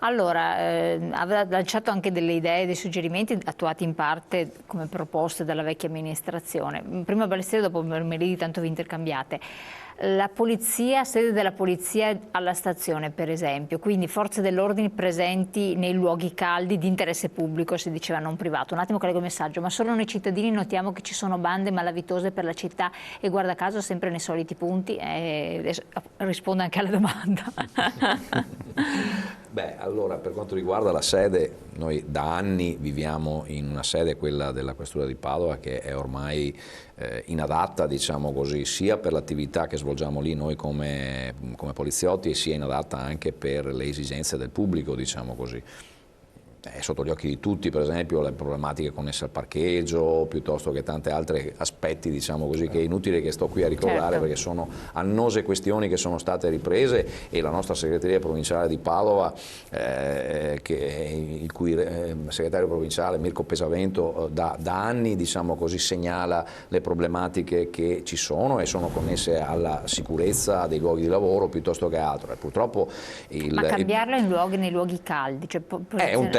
Allora, aveva lanciato anche delle idee, dei suggerimenti attuati in parte come proposte dalla vecchia amministrazione. Prima Balestiero, dopo Merlini, tanto vi intercambiate. La polizia, sede della polizia alla stazione per esempio, quindi forze dell'ordine presenti nei luoghi caldi di interesse pubblico, si diceva non privato. Un attimo collego il messaggio, ma solo noi cittadini notiamo che ci sono bande malavitose per la città e guarda caso sempre nei soliti punti, rispondo anche alla domanda. Beh, allora per quanto riguarda la sede, noi da anni viviamo in una sede, quella della Questura di Padova, che è ormai inadatta, diciamo così, sia per l'attività che svolgiamo lì noi come poliziotti, e sia inadatta anche per le esigenze del pubblico, diciamo così. È sotto gli occhi di tutti, per esempio, le problematiche connesse al parcheggio, piuttosto che tanti altri aspetti, diciamo così, che è inutile che sto qui a ricordare, certo, perché sono annose questioni che sono state riprese, e la nostra segreteria provinciale di Padova, il cui segretario provinciale Mirko Pesavento da anni, diciamo così, segnala le problematiche che ci sono e sono connesse alla sicurezza dei luoghi di lavoro piuttosto che altro. E purtroppo ma cambiarlo nei luoghi caldi, cioè, è un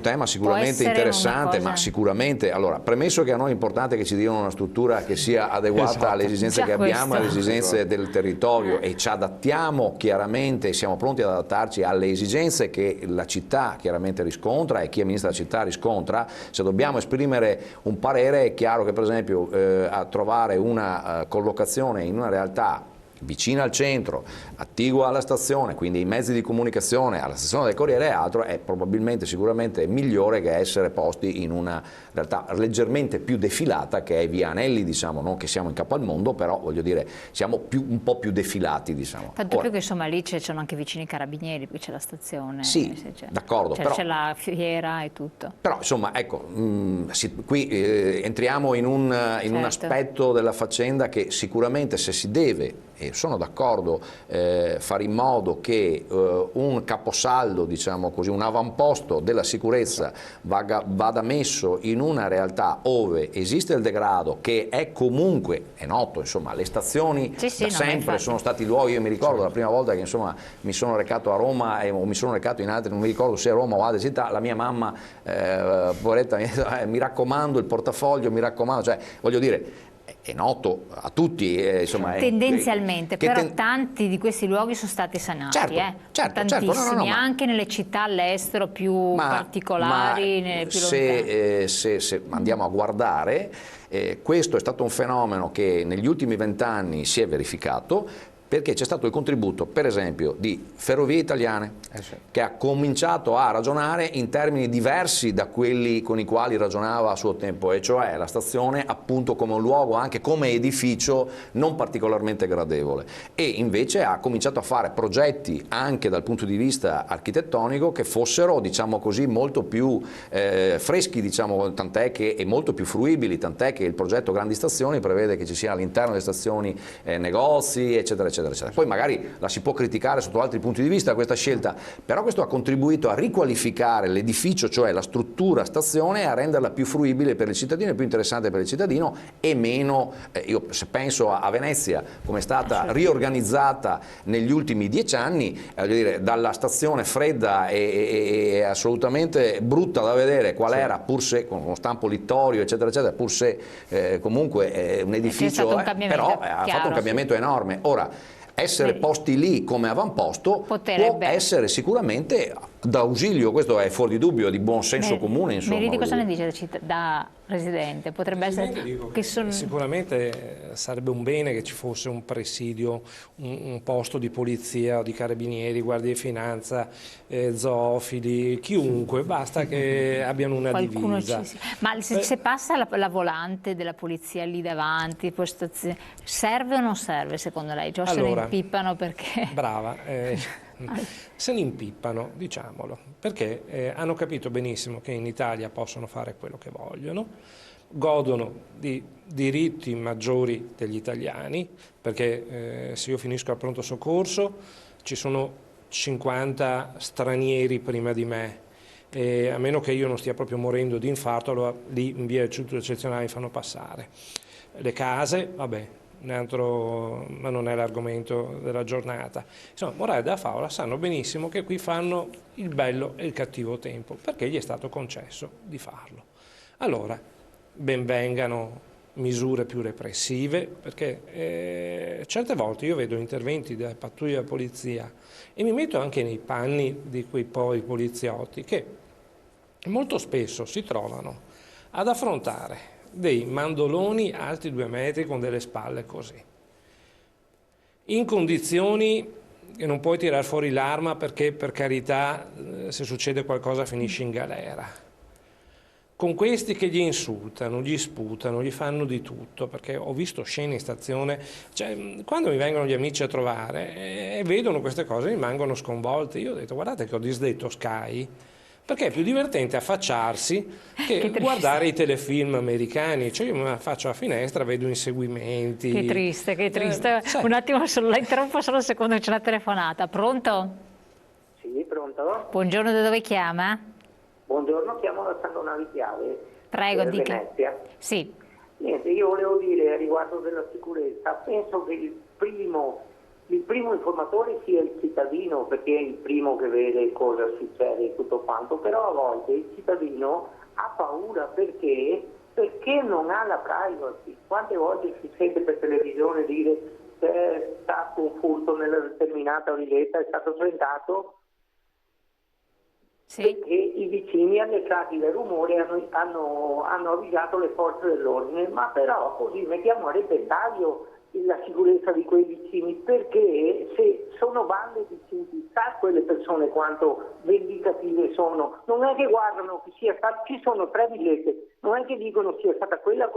tema sicuramente interessante, ma sicuramente, allora, premesso che a noi è importante che ci diano una struttura che sia adeguata, esatto, alle esigenze che abbiamo, alle esigenze del territorio, e ci adattiamo chiaramente, siamo pronti ad adattarci alle esigenze che la città chiaramente riscontra e chi amministra la città riscontra. Se dobbiamo esprimere un parere, è chiaro che per esempio a trovare una collocazione in una realtà vicina al centro, attigua alla stazione, quindi i mezzi di comunicazione, alla stazione del Corriere e altro, è probabilmente sicuramente migliore che essere posti in una realtà leggermente più defilata, che è via Anelli, diciamo, non che siamo in capo al mondo, però voglio dire siamo un po' più defilati, diciamo. Tanto più che insomma lì sono anche vicini i carabinieri, qui c'è la stazione. Sì, d'accordo. C'è la fiera e tutto. Però insomma, ecco, qui entriamo in un aspetto della faccenda che sicuramente, se si deve, e sono d'accordo, fare in modo che un caposaldo, diciamo così, un avamposto della sicurezza vada messo in una realtà dove esiste il degrado, che è comunque, è noto, insomma, le stazioni da sempre sono stati luoghi. Io mi ricordo la prima volta che insomma mi sono recato a Roma o mi sono recato in altre, non mi ricordo se a Roma o altre città, la mia mamma, poveretta, mi raccomando il portafoglio, mi raccomando, cioè voglio dire, è noto a tutti, insomma, tendenzialmente, però tanti di questi luoghi sono stati sanati, certo, tantissimi, anche nelle città all'estero più particolari, più lontane. Se andiamo a guardare, questo è stato un fenomeno che negli ultimi 20 anni si è verificato, perché c'è stato il contributo, per esempio, di Ferrovie Italiane, che ha cominciato a ragionare in termini diversi da quelli con i quali ragionava a suo tempo, e cioè la stazione appunto come un luogo, anche come edificio non particolarmente gradevole, e invece ha cominciato a fare progetti anche dal punto di vista architettonico che fossero, diciamo così, molto più freschi, diciamo, e molto più fruibili, tant'è che il progetto Grandi Stazioni prevede che ci sia all'interno delle stazioni negozi, eccetera, eccetera. Poi magari la si può criticare sotto altri punti di vista questa scelta, però questo ha contribuito a riqualificare l'edificio, cioè la struttura stazione, e a renderla più fruibile per il cittadino e più interessante per il cittadino, e meno, io se penso a Venezia, come è stata riorganizzata negli ultimi 10 anni, voglio dire, dalla stazione fredda e assolutamente brutta da vedere qual era, pur se con uno stampo littorio, eccetera, eccetera, pur se comunque è un edificio, però ha fatto un cambiamento enorme. Ora, essere posti lì come avamposto può essere sicuramente d'ausilio, questo è fuori di dubbio, di buon senso comune, insomma. Meriti, cosa ne dice da residente? Potrebbe essere che sicuramente sarebbe un bene che ci fosse un presidio, un posto di polizia, di carabinieri, guardia di finanza, zoofili, chiunque, basta che abbiano una divisa. Ma se passa la volante della polizia lì davanti, serve o non serve secondo lei? Cioè, allora, se ne impippano perché... Brava. Se ne impippano, diciamolo, perché hanno capito benissimo che in Italia possono fare quello che vogliono, godono di diritti maggiori degli italiani, perché se io finisco al pronto soccorso ci sono 50 stranieri prima di me, e a meno che io non stia proprio morendo di infarto, allora lì in via eccezionale mi fanno passare. Le case, vabbè, ma non è l'argomento della giornata. Insomma, morale della favola, sanno benissimo che qui fanno il bello e il cattivo tempo, perché gli è stato concesso di farlo. Allora, ben vengano misure più repressive, perché certe volte io vedo interventi della pattuglia della polizia e mi metto anche nei panni di quei poveri poliziotti che molto spesso si trovano ad affrontare dei mandoloni alti 2 metri con delle spalle così, in condizioni che non puoi tirar fuori l'arma perché, per carità, se succede qualcosa finisci in galera, con questi che gli insultano, gli sputano, gli fanno di tutto, perché ho visto scene in stazione, cioè, quando mi vengono gli amici a trovare e vedono queste cose rimangono sconvolti. Io ho detto: guardate che ho disdetto Sky, perché è più divertente affacciarsi che guardare i telefilm americani. Cioè io mi affaccio alla finestra, vedo inseguimenti. Che triste, che triste. Un attimo solo, la interrompo solo un secondo, c'è una telefonata. Pronto? Sì, pronto? Buongiorno, da dove chiama? Buongiorno, chiamo da San Donato di Piave. Prego, dica. Venezia. Sì. Niente, io volevo dire riguardo della sicurezza, penso che il primo informatore sia il cittadino, perché è il primo che vede cosa succede e tutto quanto, però a volte il cittadino ha paura perché non ha la privacy. Quante volte si sente per televisione dire c'è stato un furto nella determinata villetta, è stato tentato, Sì. perché i vicini allecati dal rumore hanno avvisato le forze dell'ordine, ma però così mettiamo a repentaglio la sicurezza di quei vicini, perché se sono bande di civiltà quelle persone quanto vendicative sono, non è che guardano che sia stato, ci sono 3 villette, non è che dicono sia stata quella,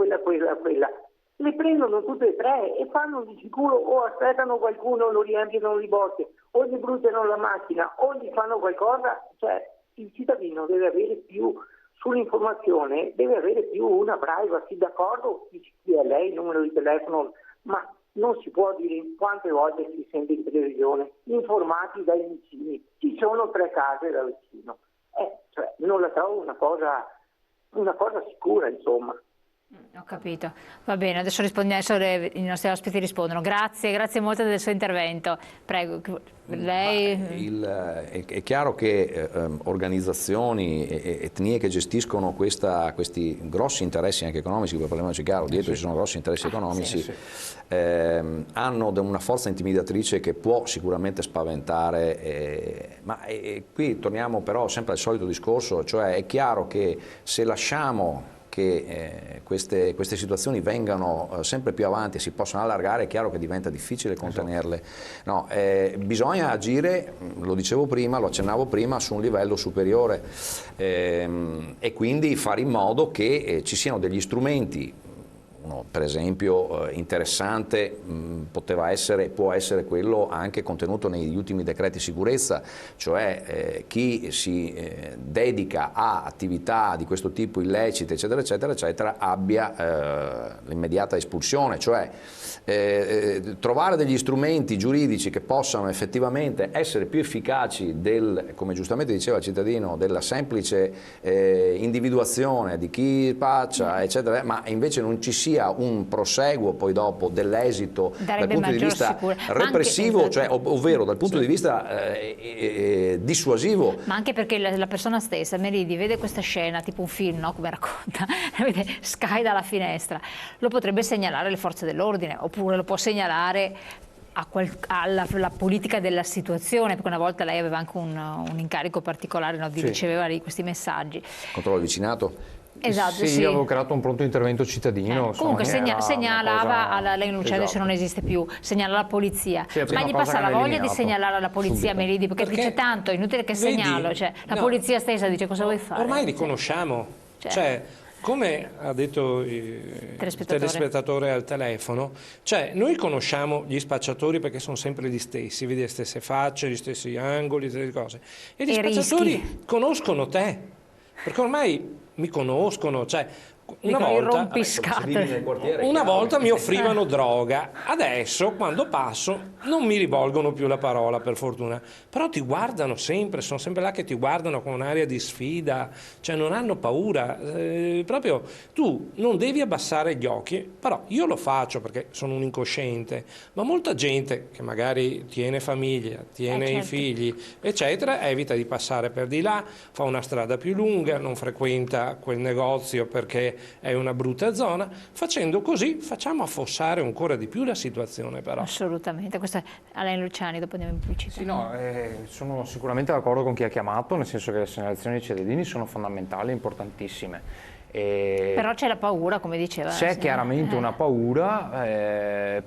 le prendono tutte e 3 e fanno di sicuro, o aspettano qualcuno, lo riempiono di botte, o gli bruciano la macchina, o gli fanno qualcosa. Cioè il cittadino deve avere più, sull'informazione deve avere più una privacy, d'accordo, chi è lei, il numero di telefono, ma non si può dire quante volte si sente in televisione, informati dai vicini, ci sono 3 case da vicino, cioè, non la trovo una cosa sicura, insomma. Ho capito, va bene, adesso i nostri ospiti rispondono. Grazie molto del suo intervento. Prego, lei... È chiaro che organizzazioni e etnie che gestiscono questi grossi interessi anche economici, poi parliamoci chiaro, dietro ci sono grossi interessi economici, hanno una forza intimidatrice che può sicuramente spaventare, ma qui torniamo però sempre al solito discorso, cioè è chiaro che se lasciamo che queste situazioni vengano sempre più avanti e si possano allargare, è chiaro che diventa difficile contenerle. No, bisogna agire, lo dicevo prima, lo accennavo prima, su un livello superiore e quindi fare in modo che ci siano degli strumenti. Uno, per esempio, interessante può essere quello anche contenuto negli ultimi decreti sicurezza, cioè chi si dedica a attività di questo tipo illecite, eccetera, eccetera, eccetera, abbia l'immediata espulsione, cioè trovare degli strumenti giuridici che possano effettivamente essere più efficaci come giustamente diceva il cittadino, della semplice individuazione di chi spaccia, eccetera, ma invece non ci sia un proseguo poi dopo dell'esito dal punto di vista repressivo, cioè, ovvero dal punto di vista dissuasivo. Ma anche perché la persona stessa, Meridi, vede questa scena, tipo un film, no? Come racconta, vede Sky dalla finestra, lo potrebbe segnalare alle forze dell'ordine, oppure lo può segnalare alla politica della situazione, perché una volta lei aveva anche un incarico particolare, no? Riceveva questi messaggi. Controllo del vicinato? Esatto, sì, avevo creato un pronto intervento cittadino. Comunque segnalava alla lei Lucia, adesso non esiste più, segnala alla polizia, ma gli passa la voglia di segnalare alla polizia, Meridi, perché dice tanto, è inutile che segnalo, cioè, la polizia stessa dice cosa vuoi fare. Ormai riconosciamo, cioè come ha detto il telespettatore al telefono, cioè noi conosciamo gli spacciatori perché sono sempre gli stessi, vedi le stesse facce, gli stessi angoli, le stesse cose, e gli spacciatori conoscono te, perché ormai mi conoscono, cioè Una Dicono i volta, rompiscatole. una volta mi offrivano droga, adesso quando passo non mi rivolgono più la parola, per fortuna, però ti guardano sempre, sono sempre là che ti guardano con un'aria di sfida, cioè non hanno paura, proprio tu non devi abbassare gli occhi, però io lo faccio perché sono un incosciente, ma molta gente che magari tiene famiglia, tiene i certo. figli, eccetera, evita di passare per di là, fa una strada più lunga, non frequenta quel negozio perché è una brutta zona. Facendo così facciamo affossare ancora di più la situazione, però. Assolutamente. Questo è Alain Luciani, dopo andiamo in pubblicità. Sì, no, sono sicuramente d'accordo con chi ha chiamato, nel senso che le segnalazioni dei cittadini sono fondamentali, importantissime. Però c'è la paura, come diceva. C'è chiaramente una paura,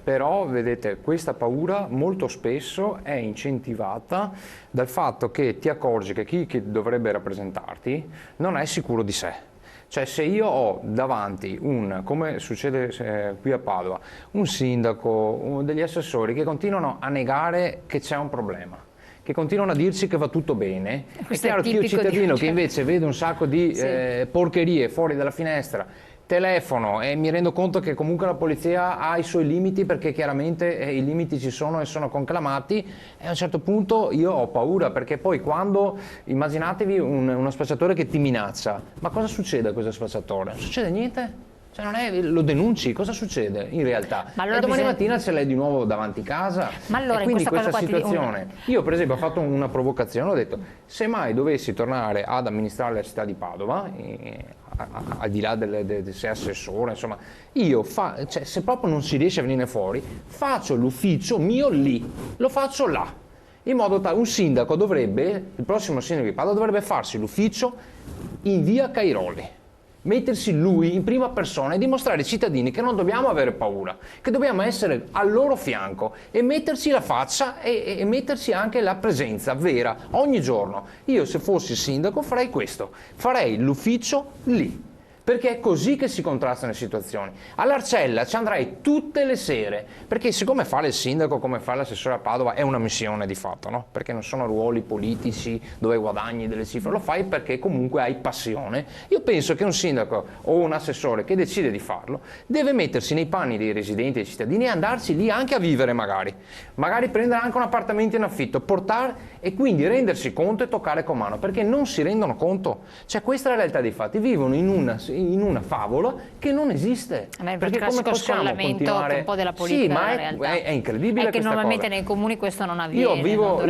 però vedete, questa paura molto spesso è incentivata dal fatto che ti accorgi che chi che dovrebbe rappresentarti non è sicuro di sé. Cioè, se io ho davanti come succede qui a Padova, un sindaco, degli assessori che continuano a negare che c'è un problema, che continuano a dirci che va tutto bene, è chiaro che io cittadino che invece vedo un sacco di porcherie fuori dalla finestra, telefono e mi rendo conto che comunque la polizia ha i suoi limiti, perché chiaramente i limiti ci sono e sono conclamati, e a un certo punto io ho paura, perché poi quando, immaginatevi uno spacciatore che ti minaccia, ma cosa succede a questo spacciatore? Non succede niente? Cioè non è, lo denunci, cosa succede in realtà? Ma allora e domani mattina ce l'hai di nuovo davanti casa. Ma allora, e quindi in questa caso qua situazione, io per esempio ho fatto una provocazione, ho detto, se mai dovessi tornare ad amministrare la città di Padova, al di là del se assessore, insomma, cioè, se proprio non si riesce a venire fuori, faccio l'ufficio mio lì, lo faccio là, in modo tale, un sindaco dovrebbe, il prossimo sindaco di Padova dovrebbe farsi l'ufficio in via Cairoli, mettersi lui in prima persona e dimostrare ai cittadini che non dobbiamo avere paura, che dobbiamo essere al loro fianco e mettersi la faccia e mettersi anche la presenza vera ogni giorno. Io, se fossi sindaco, farei questo, farei l'ufficio lì, perché è così che si contrastano le situazioni. All'Arcella ci andrei tutte le sere, perché siccome fare il sindaco come fare l'assessore a Padova è una missione di fatto, no? Perché non sono ruoli politici dove guadagni delle cifre, lo fai perché comunque hai passione. Io penso che un sindaco o un assessore che decide di farlo deve mettersi nei panni dei residenti, dei cittadini, e andarci lì anche a vivere, magari prendere anche un appartamento in affitto, portare, e quindi rendersi conto e toccare con mano, perché non si rendono conto. Cioè, questa è la realtà dei fatti, vivono in una favola che non esiste. Perché come possiamo continuare un po' della politica, sì, ma è incredibile, è che normalmente cosa. Nei comuni questo non avviene.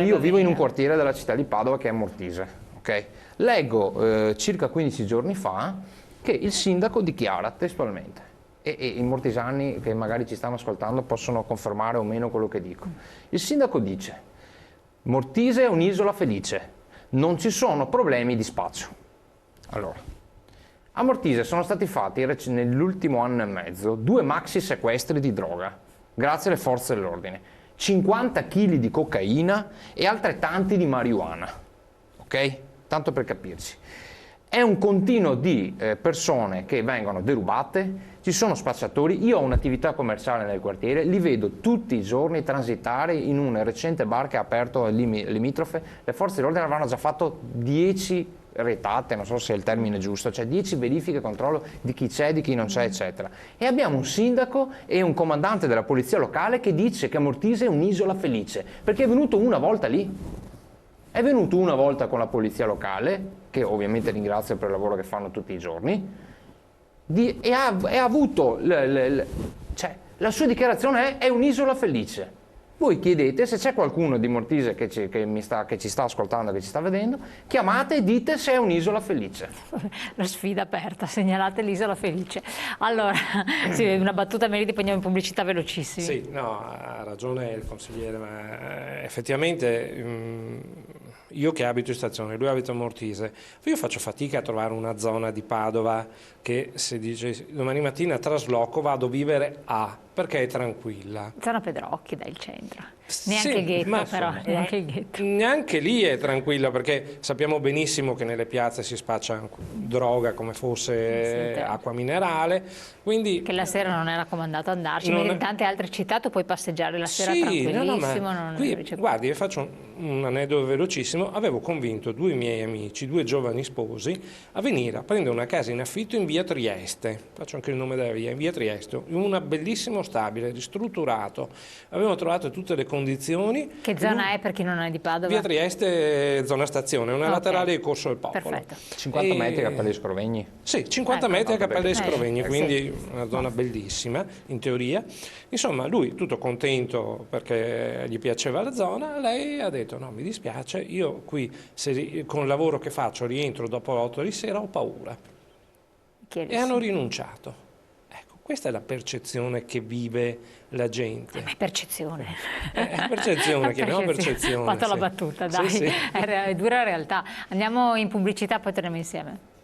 Io vivo in un quartiere della città di Padova che è Mortise, ok? Leggo circa 15 giorni fa che il sindaco dichiara testualmente, e i mortisani che magari ci stanno ascoltando possono confermare o meno quello che dico. Il sindaco dice: Mortise è un'isola felice, non ci sono problemi di spazio. Allora, a Mortise sono stati fatti nell'ultimo anno e mezzo 2 maxi sequestri di droga, grazie alle forze dell'ordine, 50 kg di cocaina e altrettanti di marijuana, ok? Tanto per capirci. È un continuo di persone che vengono derubate, ci sono spacciatori, io ho un'attività commerciale nel quartiere, li vedo tutti i giorni transitare in un recente bar che ha aperto limitrofe, le forze dell'ordine avranno già fatto 10 retate, non so se è il termine giusto, cioè 10 verifiche e controllo di chi c'è, di chi non c'è, eccetera. E abbiamo un sindaco e un comandante della polizia locale che dice che Mortise è un'isola felice, perché è venuto una volta lì. È venuto una volta con la polizia locale, che ovviamente ringrazio per il lavoro che fanno tutti i giorni, e ha avuto, cioè, la sua dichiarazione è un'isola felice. Voi chiedete, se c'è qualcuno di Mortise che ci sta ascoltando, che ci sta vedendo, chiamate e dite se è un'isola felice. La sfida aperta, segnalate l'isola felice. Allora, sì, una battuta merita, poi andiamo in pubblicità velocissimi. Sì, no, ha ragione il consigliere, ma effettivamente io che abito in stazione, lui abita a Mortise, io faccio fatica a trovare una zona di Padova che se dice domani mattina trasloco vado a vivere a perché è tranquilla. Zona Pedrocchi, dai, il centro. Sì, Neanche ghetto, ma però, insomma, neanche il ghetto. neanche lì è tranquilla, perché sappiamo benissimo che nelle piazze si spaccia droga come fosse Sì, acqua minerale, quindi Che la sera non è raccomandato andarci, Non mentre è- in tante altre città tu puoi passeggiare la sera sì, tranquillissimo. ma non qui, dice- guardi, vi faccio un aneddoto velocissimo. Avevo convinto 2 miei amici, 2 giovani sposi, a venire a prendere una casa in affitto in via Trieste. Faccio anche il nome della via, in via Trieste, in un bellissimo stabile, ristrutturato. Avevamo trovato tutte le condizioni. Che zona è per chi non è di Padova? Via Trieste, zona stazione, una Ok. laterale di Corso del Popolo. Perfetto. 50 metri a E- Cappelle Scrovegni. Sì, 50 Ecco. metri a Cappelle dei Scrovegni, sì. quindi una zona bellissima in teoria. Insomma, lui tutto contento perché gli piaceva la zona, lei ha detto no, mi dispiace, io qui con il lavoro che faccio rientro dopo le 8 di sera, ho paura. E Chiarissimo. hanno rinunciato. Ecco, questa è la percezione che vive la gente. Ma è percezione. È percezione, chiamiamo percezione. Ho fatto la sì. battuta, Sì, dai. sì. È dura realtà. Andiamo in pubblicità, poi torniamo insieme.